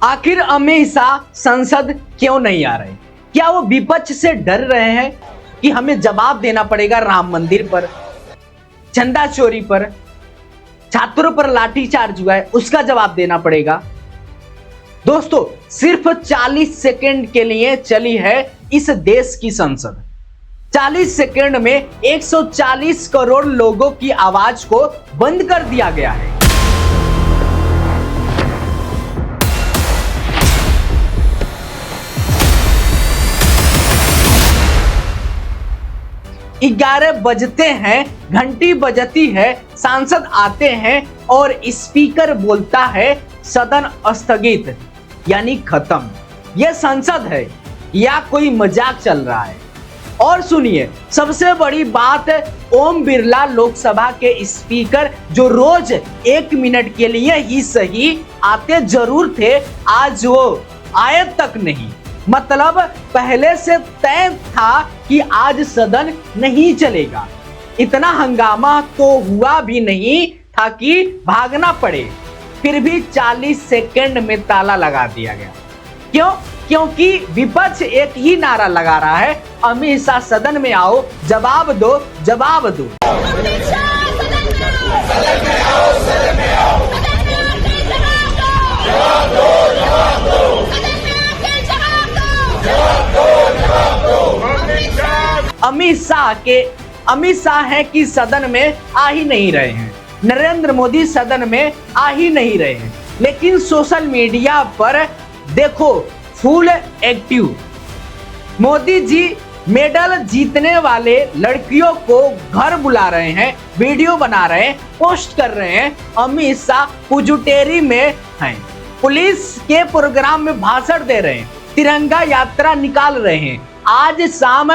आखिर अमित शाह संसद क्यों नहीं आ रहे? क्या वो विपक्ष से डर रहे हैं कि हमें जवाब देना पड़ेगा राम मंदिर पर, चंदा चोरी पर, छात्रों पर लाठीचार्ज हुआ है उसका जवाब देना पड़ेगा? दोस्तों, सिर्फ 40 सेकंड के लिए चली है इस देश की संसद। 40 सेकंड में 140 करोड़ लोगों की आवाज को बंद कर दिया गया है। ग्यारह बजते हैं, घंटी बजती है, सांसद आते हैं और स्पीकर बोलता है सदन स्थगित, यानी खत्म। यह संसद है या कोई मजाक चल रहा है? और सुनिए, सबसे बड़ी बात, ओम बिरला लोकसभा के स्पीकर जो रोज 1 मिनट के लिए ही सही आते जरूर थे, आज वो आए तक नहीं। मतलब पहले से तय था कि आज सदन नहीं चलेगा। इतना हंगामा तो हुआ भी नहीं था कि भागना पड़े, फिर भी 40 सेकंड में ताला लगा दिया गया। क्यों? क्योंकि विपक्ष एक ही नारा लगा रहा है, अमित शाह सदन में आओ, जवाब दो, जवाब दो। अमित शाह है कि सदन में आ ही नहीं रहे हैं, नरेंद्र मोदी सदन में आ ही नहीं रहे हैं, लेकिन सोशल मीडिया पर देखो full active. Modi ji medal जीतने वाले लड़कियों को घर बुला रहे हैं, वीडियो बना रहे हैं, पोस्ट कर रहे हैं। अमित शाह पुजुटेरी में हैं, पुलिस के प्रोग्राम में भाषण दे रहे हैं, तिरंगा यात्रा निकाल रहे हैं। आज शाम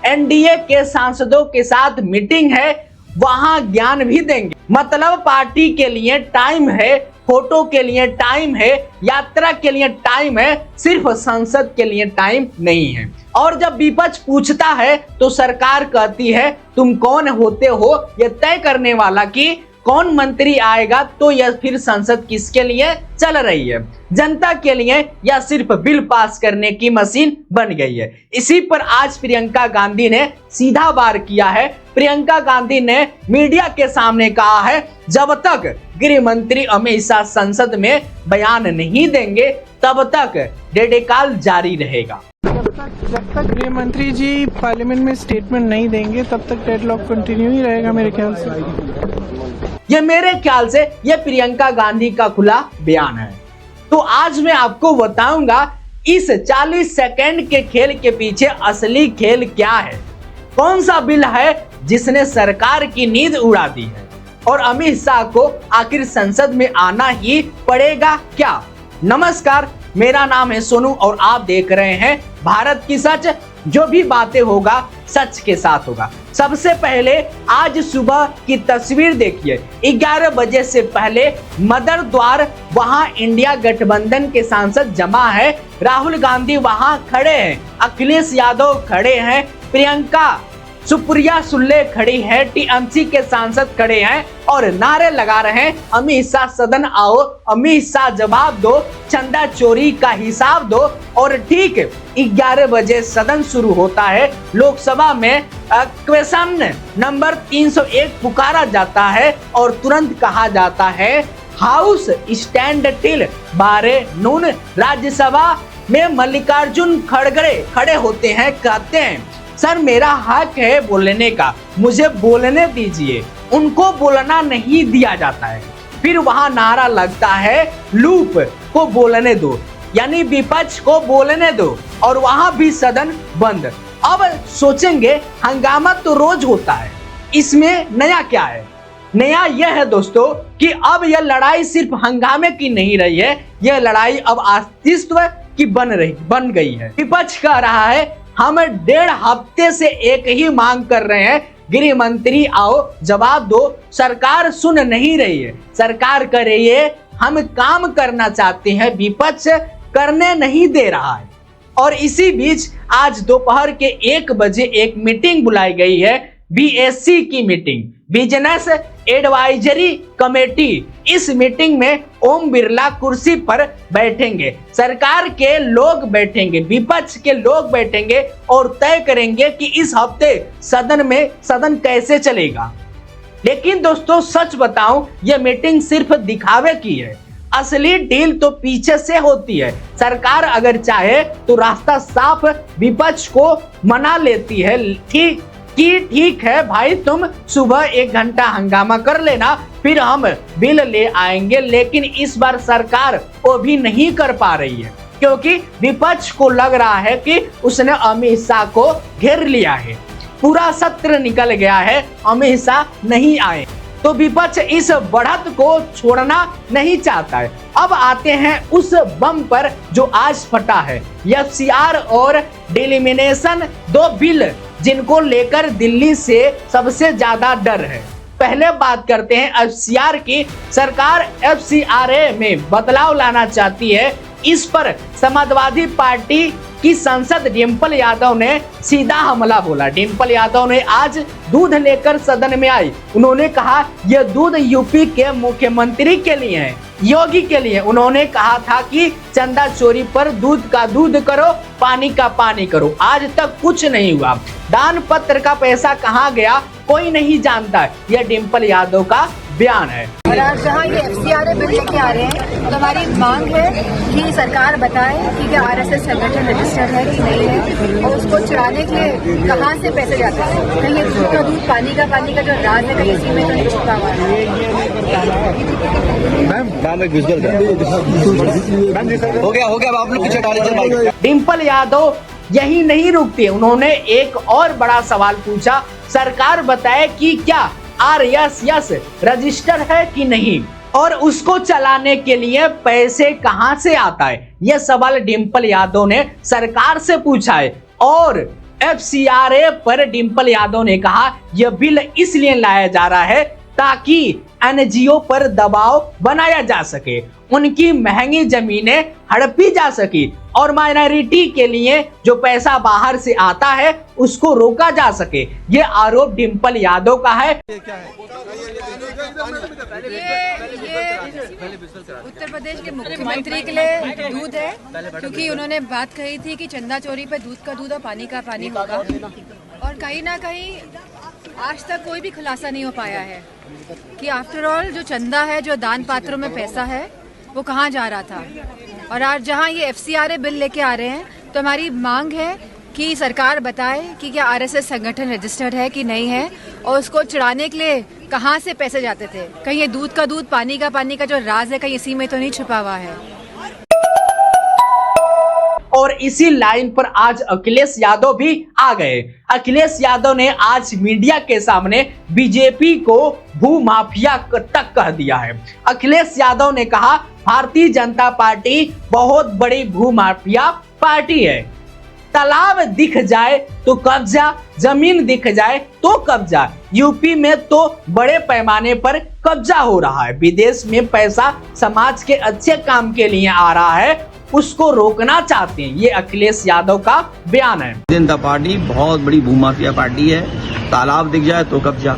एनडीए के सांसदों के साथ मीटिंग है, वहां ज्ञान भी देंगे। मतलब पार्टी के लिए टाइम है, फोटो के लिए टाइम है, यात्रा के लिए टाइम है, सिर्फ संसद के लिए टाइम नहीं है। और जब विपक्ष पूछता है तो सरकार कहती है तुम कौन होते हो यह तय करने वाला कि कौन मंत्री आएगा, तो यह फिर संसद किसके लिए चल रही है? जनता के लिए या सिर्फ बिल पास करने की मशीन बन गई है? इसी पर आज प्रियंका गांधी ने सीधा वार किया है। प्रियंका गांधी ने मीडिया के सामने कहा है, जब तक गृह मंत्री अमित शाह संसद में बयान नहीं देंगे तब तक डेडेकाल जारी रहेगा। जब तक गृह मंत्री जी पार्लियामेंट में स्टेटमेंट नहीं देंगे तब तक डेडलॉक कंटिन्यू ही रहेगा मेरे ख्याल से। ये प्रियंका गांधी का खुला बयान है। तो आज मैं आपको बताऊंगा इस 40 सेकंड के खेल के पीछे असली खेल क्या है, कौन सा बिल है जिसने सरकार की नींद उड़ा दी है, और अमित शाह को आखिर संसद में आना ही पड़ेगा क्या? नमस्कार, मेरा नाम है सोनू और आप देख रहे हैं भारत की सच। जो भी बातें होगा सच के साथ होगा। सबसे पहले आज सुबह की तस्वीर देखिए। 11 बजे से पहले मदर द्वार, वहां इंडिया गठबंधन के सांसद जमा है। राहुल गांधी वहां खड़े हैं, अखिलेश यादव खड़े हैं, प्रियंका सुप्रिया सुले खड़ी है, टीएमसी के सांसद खड़े हैं और नारे लगा रहे हैं, अमित शाह सदन आओ, अमित शाह जवाब दो, चंदा चोरी का हिसाब दो। और ठीक 11 बजे सदन शुरू होता है। लोकसभा में क्वेश्चन नंबर 301 पुकारा जाता है और तुरंत कहा जाता है हाउस स्टैंड टिल 12 नून। राज्यसभा में मल्लिकार्जुन खड़गे खड़े होते हैं, कहते हैं सर मेरा हक है बोलने का, मुझे बोलने दीजिए। उनको बोलना नहीं दिया जाता है। फिर वहां नारा लगता है लूप को बोलने दो, यानी विपक्ष को बोलने दो, और वहां भी सदन बंद। अब सोचेंगे हंगामा तो रोज होता है, इसमें नया क्या है? नया यह है दोस्तों कि अब यह लड़ाई सिर्फ हंगामे की नहीं रही है, यह लड़ाई अब अस्तित्व की बन गई है। विपक्ष कह रहा है हम 1.5 हफ्ते से एक ही मांग कर रहे हैं, गृह मंत्री आओ, जवाब दो। सरकार सुन नहीं रही है, सरकार कह रही है हम काम करना चाहते हैं, विपक्ष करने नहीं दे रहा है। और इसी बीच आज दोपहर के 1 बजे एक मीटिंग बुलाई गई है, बीएससी की मीटिंग, बिजनेस एडवाइजरी कमेटी। इस मीटिंग में ओम बिरला कुर्सी पर बैठेंगे, सरकार के लोग बैठेंगे, विपक्ष के लोग बैठेंगे और तय करेंगे कि इस हफ्ते सदन कैसे चलेगा। लेकिन दोस्तों सच बताऊं, यह मीटिंग सिर्फ दिखावे की है। असली डील तो पीछे से होती है। सरकार अगर चाहे तो रास्ता साफ विपक्ष को मना लेती है ठीक है भाई, तुम सुबह 1 घंटा हंगामा कर लेना, फिर हम बिल ले आएंगे। लेकिन इस बार सरकार वो भी नहीं कर पा रही है, क्योंकि विपक्ष को लग रहा है कि उसने अमित शाह को घेर लिया है। पूरा सत्र निकल गया है, अमित शाह नहीं आए, तो विपक्ष इस बढ़त को छोड़ना नहीं चाहता है। अब आते हैं उस बम पर जो आज फटा है, एफसीआर और डिलिमिनेशन, 2 बिल जिनको लेकर दिल्ली से सबसे ज्यादा डर है। पहले बात करते हैं एफसीआर की। सरकार एफसीआरए में बदलाव लाना चाहती है। इस पर समाजवादी पार्टी की सांसद डिंपल यादव ने सीधा हमला बोला। डिंपल यादव ने आज दूध लेकर सदन में आई। उन्होंने कहा यह दूध यूपी के मुख्यमंत्री के लिए है, योगी के लिए। उन्होंने कहा था कि चंदा चोरी पर दूध का दूध करो, पानी का पानी करो। आज तक कुछ नहीं हुआ। दान पत्र का पैसा कहाँ गया कोई नहीं जानता। यह डिंपल यादव का बयान है। और आज जहाँ ये एफसीआरए बिल लेके आ रहे हैं, तो हमारी मांग है कि सरकार बताए कि क्या आरएसएस संगठन रजिस्टर्ड है कि नहीं है, और उसको चुराने के लिए कहाँ से पैसे जाते हैं। कहीं ये दूध का दूध पानी का जो राज है, कहीं इसी में तो नहीं छुपा हुआ है। हो गया आप लोग पीछे डालिए। डिंपल यादव यही नहीं रुकती, उन्होंने एक और बड़ा सवाल पूछा, सरकार बताए कि क्या आरएसएस रजिस्टर है कि नहीं, और उसको चलाने के लिए पैसे कहां से आता है। यह सवाल डिंपल यादव ने सरकार से पूछा है। और एफसीआरए पर डिंपल यादव ने कहा यह बिल इसलिए लाया जा रहा है ताकि एनजीओ पर दबाव बनाया जा सके, उनकी महंगी जमीनें हड़पी जा सकी, और माइनॉरिटी के लिए जो पैसा बाहर से आता है उसको रोका जा सके। ये आरोप डिंपल यादव का है। ये उत्तर प्रदेश के मुख्यमंत्री के लिए दूध है, क्योंकि उन्होंने बात कही थी कि चंदा चोरी पे दूध का दूध और पानी का पानी होगा, और कहीं ना कहीं आज तक कोई भी खुलासा नहीं हो पाया है कि आफ्टर ऑल जो चंदा है, जो दान पात्रों में पैसा है, वो कहाँ जा रहा था। और आज जहाँ ये एफसीआरए बिल लेके आ रहे हैं, तो हमारी मांग है कि सरकार बताए कि क्या आरएसएस संगठन रजिस्टर्ड है कि नहीं है, और उसको चुराने के लिए कहाँ से पैसे जाते थे। कहीं ये दूध का दूध पानी का जो राज है, कहीं इसी में तो नहीं छुपा हुआ है। और इसी लाइन पर आज अखिलेश यादव भी आ गए। अखिलेश यादव ने आज मीडिया के सामने बीजेपी को भूमाफिया तक कह दिया है। अखिलेश यादव ने कहा भारतीय जनता पार्टी बहुत बड़ी भूमाफिया पार्टी है। तालाब दिख जाए तो कब्जा, जमीन दिख जाए तो कब्जा। यूपी में तो बड़े पैमाने पर कब्जा हो रहा है। विदेश में पैसा समाज के अच्छे काम के लिए आ रहा है, उसको रोकना चाहते हैं। ये अखिलेश यादव का बयान है। जनता पार्टी बहुत बड़ी भूमाफिया पार्टी है। तालाब दिख जाए तो कब्जा,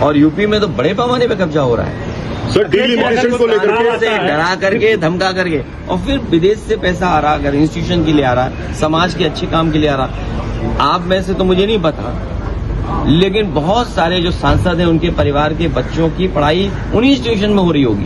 और यूपी में तो बड़े पैमाने पे कब्जा हो रहा है सर। डिलिमिनेशन को लेकर के डरा करके, धमका करके, और फिर विदेश से पैसा आ रहा, अगर इंस्टीट्यूशन के लिए आ रहा है, समाज के अच्छे काम के लिए आ रहा। आप में से तो मुझे नहीं पता, लेकिन बहुत सारे जो सांसद हैं, उनके परिवार के बच्चों की पढ़ाई उन्हीं इंस्टीट्यूशन में हो रही होगी।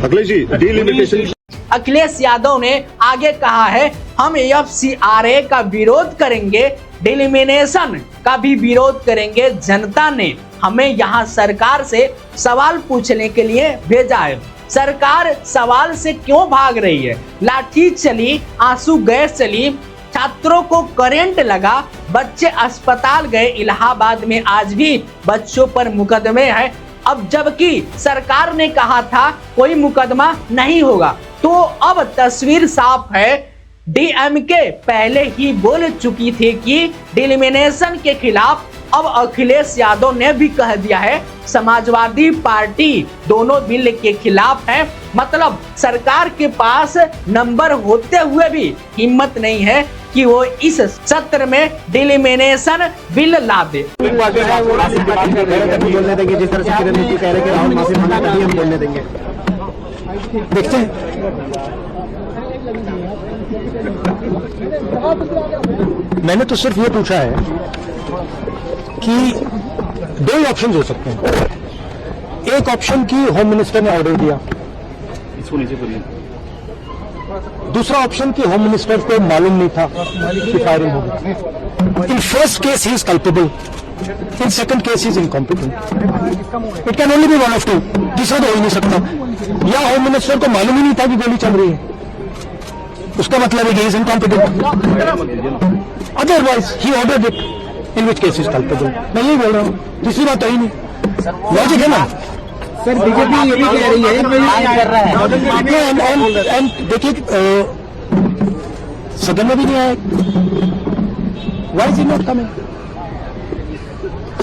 अखिलेश जी, डिलिमिटेशन। अखिलेश यादव ने आगे कहा है हम एफसीआरए का विरोध करेंगे, डिलिमिनेशन का भी विरोध करेंगे। जनता ने हमें यहाँ सरकार से सवाल पूछने के लिए भेजा है। सरकार सवाल से क्यों भाग रही है? लाठी चली, आंसू गैस चली, छात्रों को करंट लगा, बच्चे अस्पताल गए। इलाहाबाद में आज भी बच्चों पर मुकदमे हैं। अब जबकि सरकार ने कहा था कोई मुकदमा नहीं होगा, तो अब तस्वीर साफ है। डीएमके पहले ही बोल चुकी थी कि डिलिमिनेशन के खिलाफ। अब अखिलेश यादव ने भी कह दिया है समाजवादी पार्टी दोनों बिल के खिलाफ है। मतलब सरकार के पास नंबर होते हुए भी हिम्मत नहीं है कि वो इस सत्र में डिलिमिनेशन बिल ला दे। बोलने देंगे जिस तरह से किरण रिजिजू कह रहे हैं कि राहुल माफी मांगे तभी हम बोलने देंगे। देखते हैं। मैंने तो सिर्फ ये पूछा है कि दो ही ऑप्शन हो सकते हैं। एक ऑप्शन की होम मिनिस्टर ने ऑर्डर दिया, दूसरा ऑप्शन की होम मिनिस्टर को मालूम नहीं था कि फायरिंग होगी। In first case he is culpable, in second case is incompetent. It can only be one of two, तीसरा तो हो ही नहीं सकता। या होम मिनिस्टर को मालूम ही नहीं था कि गोली चल रही है, उसका मतलब है कि is incompetent. Otherwise he ordered it, in which case is culpable. मैं यही बोल रहा हूँ, तीसरी बात तो ही नहीं। लॉजिक है ना सर। बीजेपी ये भी कह रही है कर रहा है। देखिए सदन में भी नहीं आए, why is he not coming?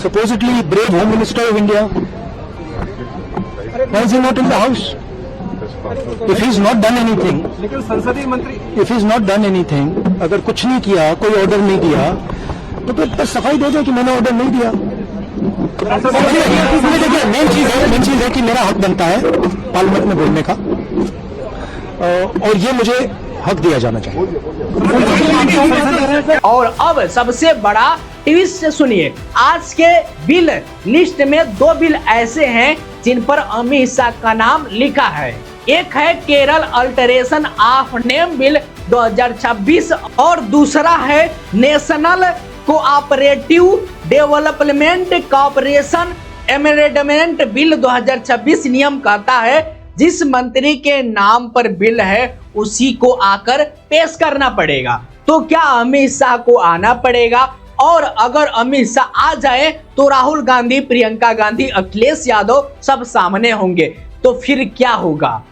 supposedly brave home minister of India, why is he not in the house? If he's not done anything, लेकिन संसदीय मंत्री, if he's not done anything, अगर कुछ नहीं किया, कोई ऑर्डर नहीं दिया, तो फिर सफाई दे दो कि मैंने ऑर्डर नहीं दिया। देखिए मेन चीज है कि मेरा हक बनता है पार्लियामेंट में बोलने का, और ये मुझे हक दिया जाना चाहिए। और अब सबसे बड़ा ट्विस्ट सुनिए, आज के बिल लिस्ट में दो बिल ऐसे हैं जिन पर अमित शाह का नाम लिखा है। एक है Kerala alteration of name bill 2026 और दूसरा है national cooperative development corporation amendment bill 2026। नियम कहता है जिस मंत्री के नाम पर बिल है उसी को आकर पेश करना पड़ेगा। तो क्या अमित शाह को आना पड़ेगा? और अगर अमित शाह आ जाए तो राहुल गांधी, प्रियंका गांधी, अखिलेश यादव सब सामने होंगे, तो फिर क्या होगा?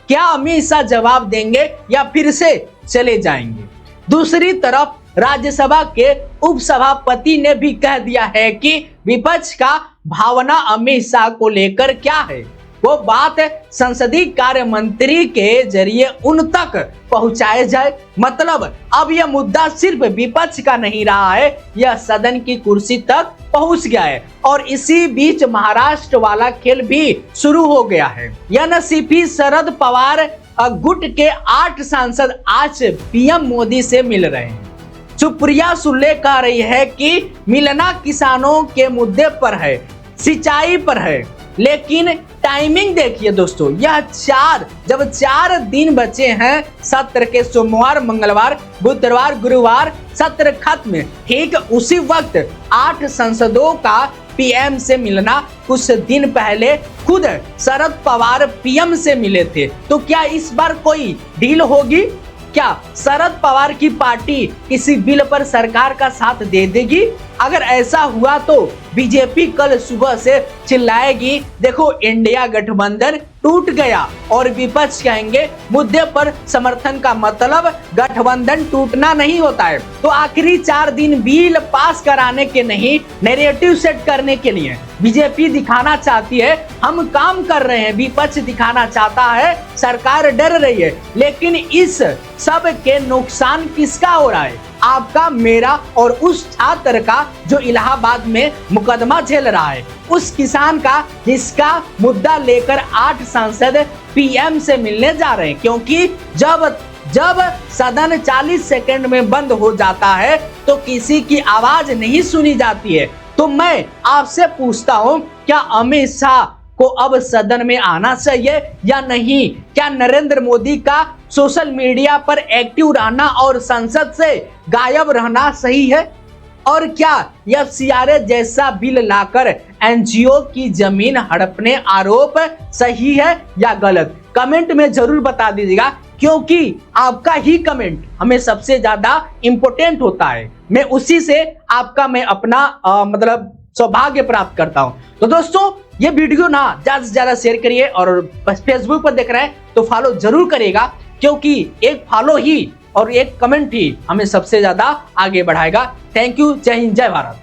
क्या अमित शाह जवाब देंगे या फिर से चले जाएंगे? दूसरी तरफ राज्यसभा के उपसभापति ने भी कह दिया है कि विपक्ष का भावना अमित शाह को लेकर क्या है, वो बात संसदीय कार्य मंत्री के जरिए उन तक पहुंचाए जाए। मतलब अब यह मुद्दा सिर्फ विपक्ष का नहीं रहा है, यह सदन की कुर्सी तक पहुंच गया है। और इसी बीच महाराष्ट्र वाला खेल भी शुरू हो गया है। एनसीपी शरद पवार गुट के 8 सांसद आज पीएम मोदी से मिल रहे हैं। सुप्रिया सुले कह रही है कि मिलना किसानों के मुद्दे पर है, सिंचाई पर है, लेकिन टाइमिंग देखिए दोस्तों, यह जब 4 दिन बचे हैं सत्र के, सोमवार, मंगलवार, बुधवार, गुरुवार सत्र खत्म, ठीक उसी वक्त 8 सांसदों का पीएम से मिलना। कुछ दिन पहले खुद शरद पवार पीएम से मिले थे। तो क्या इस बार कोई डील होगी? क्या शरद पवार की पार्टी किसी बिल पर सरकार का साथ दे देगी? अगर ऐसा हुआ तो बीजेपी कल सुबह से चिल्लाएगी, देखो इंडिया गठबंधन टूट गया, और विपक्ष कहेंगे मुद्दे पर समर्थन का मतलब गठबंधन टूटना नहीं होता है। तो आखिरी 4 दिन बिल पास कराने के नहीं, नैरेटिव सेट करने के लिए बीजेपी दिखाना चाहती है हम काम कर रहे हैं, विपक्ष दिखाना चाहता है सरकार डर रही है। लेकिन इस सब के नुकसान किसका हो रहा है? आपका, मेरा और उस छात्र का जो इलाहाबाद में मुकदमा झेल रहा है, उस किसान का जिसका मुद्दा लेकर 8 सांसद पीएम से मिलने जा रहे हैं। क्योंकि जब सदन 40 सेकंड में बंद हो जाता है तो किसी की आवाज नहीं सुनी जाती है। तो मैं आपसे पूछता हूं, क्या अमित शाह को अब सदन में आना चाहिए या नहीं? क्या नरेंद्र मोदी का सोशल मीडिया पर एक्टिव रहना और संसद से गायब रहना सही है? और क्या एफसीआरए जैसा बिल लाकर एनजीओ की जमीन हड़पने आरोप सही है या गलत? कमेंट में जरूर बता दीजिएगा, क्योंकि आपका ही कमेंट हमें सबसे ज्यादा इंपॉर्टेंट होता है। मैं उसी से मैं अपना मतलब सौभाग्य प्राप्त करता हूं। तो दोस्तों, ये वीडियो ना ज्यादा से ज्यादा शेयर करिए, और फेसबुक पर देख रहे हैं तो फॉलो जरूर करिएगा, क्योंकि एक फॉलो ही और एक कमेंट ही हमें सबसे ज्यादा आगे बढ़ाएगा। Thank you. जय हिंद, जय भारत।